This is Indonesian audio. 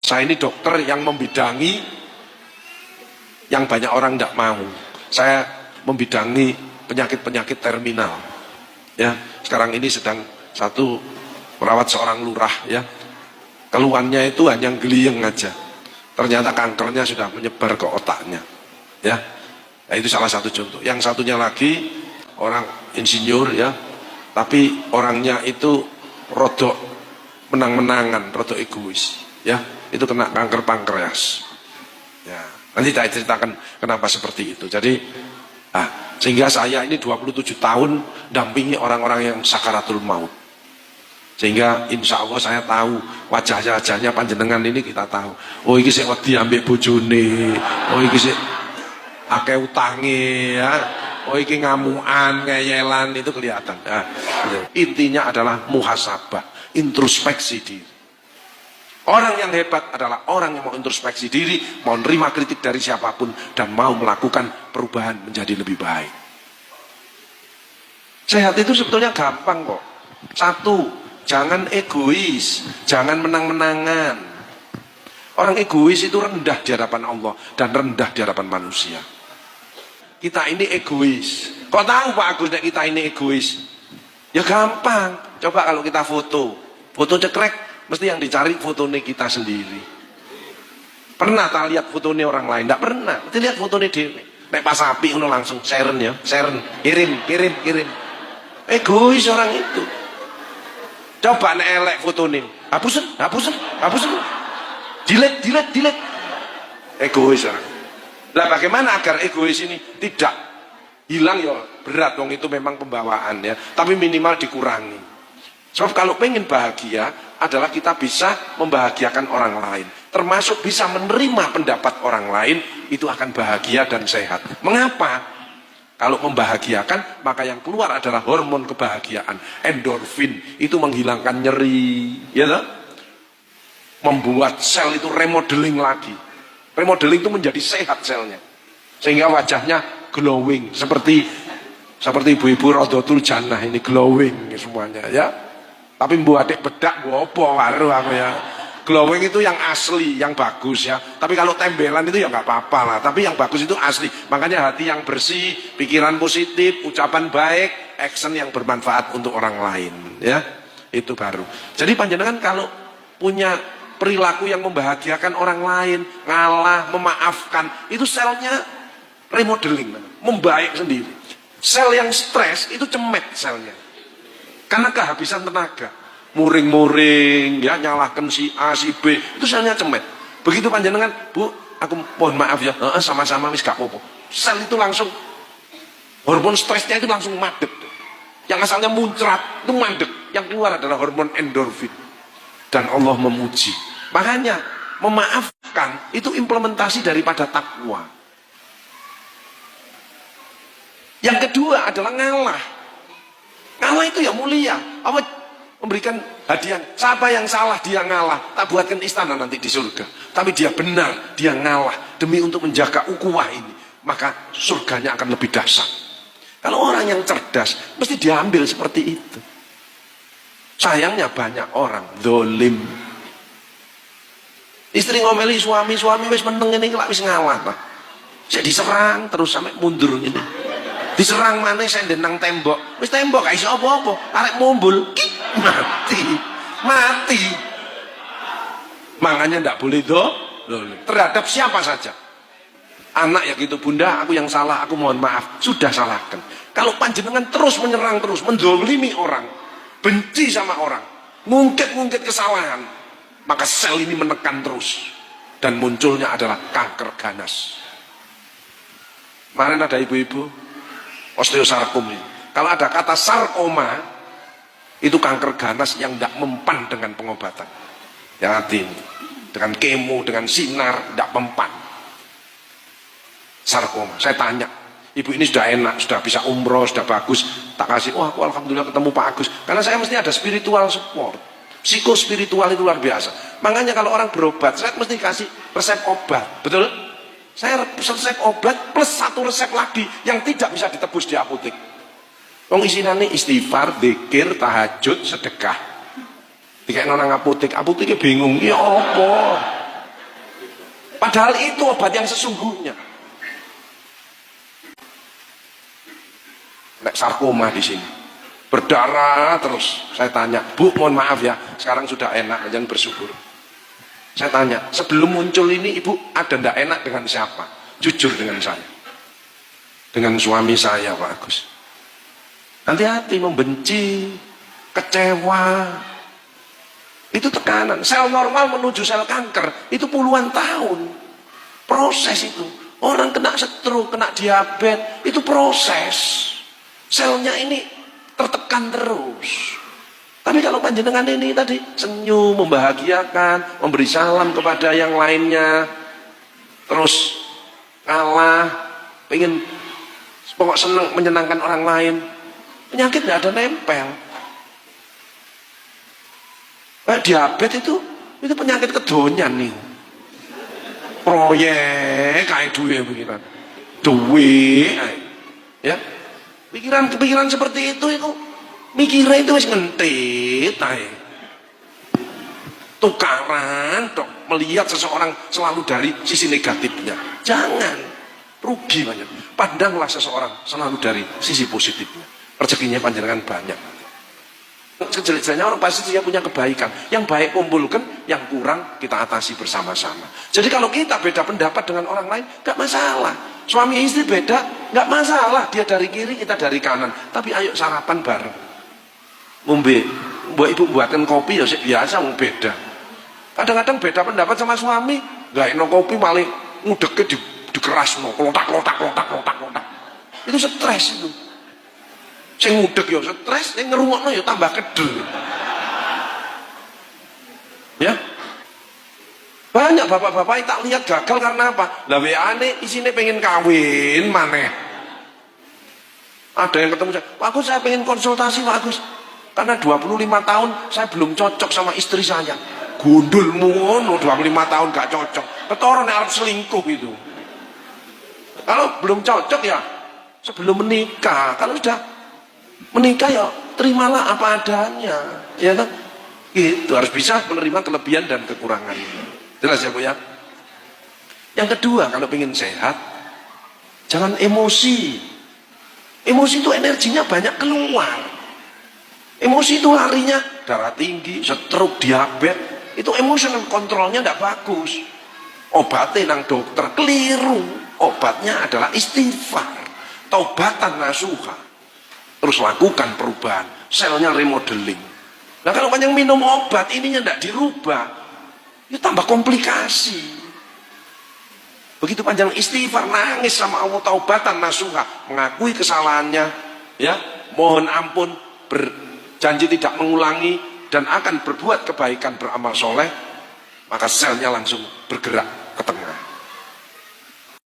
Saya ini dokter yang membidangi yang banyak orang tidak mau. Saya membidangi penyakit-penyakit terminal. Ya, sekarang ini sedang satu merawat seorang lurah, ya. Keluhannya itu hanya geliyeng aja. Ternyata kankernya sudah menyebar ke otaknya. Ya. Nah, itu salah satu contoh. Yang satunya lagi orang insinyur, ya. Tapi orangnya itu rodok menang-menangan, rodok egois, ya. Itu kena kanker pankreas. Ya, nanti saya ceritakan kenapa seperti itu. Jadi, sehingga saya ini 27 tahun dampingi orang-orang yang sakaratul maut. Sehingga insya Allah saya tahu wajah-wajahnya panjenengan ini kita tahu. Oh, iki sik wedi ambek bojone. Oh, iki sik akeh utange, ya. Oh, iki ngamukan, ngeyelan, itu kelihatan. Nah, intinya adalah muhasabah, introspeksi diri. Orang yang hebat adalah orang yang mau introspeksi diri, mau menerima kritik dari siapapun, dan mau melakukan perubahan menjadi lebih baik. Sehat itu sebetulnya gampang kok. Satu, jangan egois, jangan menang-menangan. Orang egois itu rendah di hadapan Allah dan rendah di hadapan manusia. Kita ini egois. Kok tahu Pak Agus nek kita ini egois? Ya gampang. Coba kalau kita foto cekrek, mesti yang dicari fotonya kita sendiri. Pernah tak lihat fotonya orang lain? Tidak pernah. Mesti lihat fotonya dewe. Nek pas api udah langsung share, ya, share, kirim. Egois orang itu. Coba nek elek fotonya, hapusin. Delete. Egois orang. Lah bagaimana agar egois ini tidak hilang? Ya berat, wong itu memang pembawaan, ya. Tapi minimal dikurangi. Sebab kalau pengen bahagia adalah kita bisa membahagiakan orang lain, termasuk bisa menerima pendapat orang lain, itu akan bahagia dan sehat. Mengapa? Kalau membahagiakan, maka yang keluar adalah hormon kebahagiaan, endorfin, itu menghilangkan nyeri, ya toh? Membuat sel itu remodeling lagi. Remodeling itu menjadi sehat selnya, sehingga wajahnya glowing, seperti ibu-ibu Rodotul Jannah ini glowing semuanya, ya. Tapi buat adik bedak gua opo waru aku, ya. Glowing itu yang asli, yang bagus, ya. Tapi kalau tembelan itu ya nggak apa-apa lah. Tapi yang bagus itu asli. Makanya hati yang bersih, pikiran positif, ucapan baik, action yang bermanfaat untuk orang lain, ya. Itu baru. Jadi panjenengan kalau punya perilaku yang membahagiakan orang lain, ngalah, memaafkan, itu selnya remodeling, membaik sendiri. Sel yang stres itu cemet selnya. Karena kehabisan tenaga, muring-muring, ya, nyalahkan si A, si B, itu selnya cemet. Begitu panjenengan, Bu, aku mohon maaf ya, sama-sama wis gak apa-apa. Sel itu langsung, hormon stresnya itu langsung madep. Yang asalnya muncrat, itu madep. Yang keluar adalah hormon endorfin. Dan Allah memuji. Makanya, memaafkan, itu implementasi daripada takwa. Yang kedua adalah ngalah. Ngalah itu ya mulia. Allah memberikan hadiah. Siapa yang salah dia ngalah, tak buatkan istana nanti di surga. Tapi dia benar, dia ngalah demi untuk menjaga ukhuwah ini, maka surganya akan lebih dahsyat. Kalau orang yang cerdas mesti diambil seperti itu. Sayangnya banyak orang dolim. Istri ngomeli suami wis meneng ini lak wis ngalah, Pak. Jadi diserang terus sampai mundur ini. Diserang mana saya denang tembok, wis tembok gak iso apa-apa, arek mumbul, mati. Makanya ndak boleh terhadap siapa saja. Anak ya gitu, Bunda, aku yang salah, aku mohon maaf, sudah salahkan. Kalau panjenengan terus menyerang, terus mendolimi orang, benci sama orang, ngungkit kesalahan, maka sel ini menekan terus, dan munculnya adalah kanker ganas. Kemarin ada ibu-ibu osteosarkom ini. Kalau ada kata sarkoma, itu kanker ganas yang tidak mempan dengan pengobatan. Yang hati ini, dengan kemo, dengan sinar, tidak mempan. Sarkoma. Saya tanya, ibu ini sudah enak, sudah bisa umroh, sudah bagus, tak kasih, aku alhamdulillah ketemu Pak Agus. Karena saya mesti ada spiritual support. Psikospiritual itu luar biasa. Makanya kalau orang berobat, saya mesti kasih resep obat. Betul? Saya resep obat plus satu resep lagi yang tidak bisa ditebus di apotek. Wong isinane istighfar, dzikir, tahajud, sedekah. Dikain orang apoteknya bingung, ya apa? Padahal itu obat yang sesungguhnya. Nek sarkoma di sini berdarah terus, saya tanya, Bu, mohon maaf ya, sekarang sudah enak, jangan bersyukur. Saya tanya, sebelum muncul ini Ibu ada ndak enak dengan siapa? Jujur dengan saya. Dengan suami saya, Pak Agus. Hati-hati, membenci, kecewa. Itu tekanan. Sel normal menuju sel kanker, itu puluhan tahun. Proses itu. Orang kena stroke, kena diabetes, itu proses. Selnya ini tertekan terus. Tapi kalau panjenengan ini tadi senyum, membahagiakan, memberi salam kepada yang lainnya, terus kalah, pengen pokok senang menyenangkan orang lain, penyakit tidak ada nempel. Diabetes itu penyakit kedonyan nih. Proyek kayak duit pikiran, duit, ya. Pikiran seperti itu mikirnya itu wis ngentit ae. Tukaran dok, melihat seseorang selalu dari sisi negatifnya. Jangan, rugi banyak. Pandanglah seseorang selalu dari sisi positifnya. Rezekinya panjenengan banyak. Sejelek-jeleknya orang pasti dia punya kebaikan. Yang baik kumpulkan, yang kurang kita atasi bersama-sama. Jadi kalau kita beda pendapat dengan orang lain, gak masalah. Suami istri beda, gak masalah. Dia dari kiri, kita dari kanan. Tapi ayo sarapan bareng. Mbak ibu buatkan kopi ya biasa mau beda. Kadang-kadang beda pendapat sama suami, gak enak kopi malah ngudeknya dikeras, klotak. Itu stres itu. Sing ngudek ya stres, yang ngerungokno ya tambah kedel. Ya. Banyak bapak-bapak yang tak lihat gagal karena apa? Lah WA-ne isine pengen kawin maneh. Ada yang ketemu saya, Pak Agus saya pengen konsultasi Pak Agus. Karena 25 tahun saya belum cocok sama istri saya. Gundulmu ngono 25 tahun gak cocok. Ketara nek arep selingkuh itu. Kalau belum cocok ya sebelum menikah. Kalau sudah menikah ya terimalah apa adanya, ya kan? Gitu, harus bisa menerima kelebihan dan kekurangan. Jelas ya Bu ya? Yang kedua, kalau ingin sehat, jangan emosi. Emosi itu energinya banyak keluar. Emosi itu larinya darah tinggi, stroke, diabetes. Itu emosional kontrolnya tidak bagus. Obatnya nang dokter keliru. Obatnya adalah istighfar, taubatan nasuha. Terus lakukan perubahan, selnya remodeling. Nah kalau panjang minum obat ininya tidak dirubah, itu tambah komplikasi. Begitu panjang istighfar, nangis sama Allah, taubatan nasuha, mengakui kesalahannya, ya, mohon ampun, berjanji tidak mengulangi dan akan berbuat kebaikan, beramal soleh, maka selnya langsung bergerak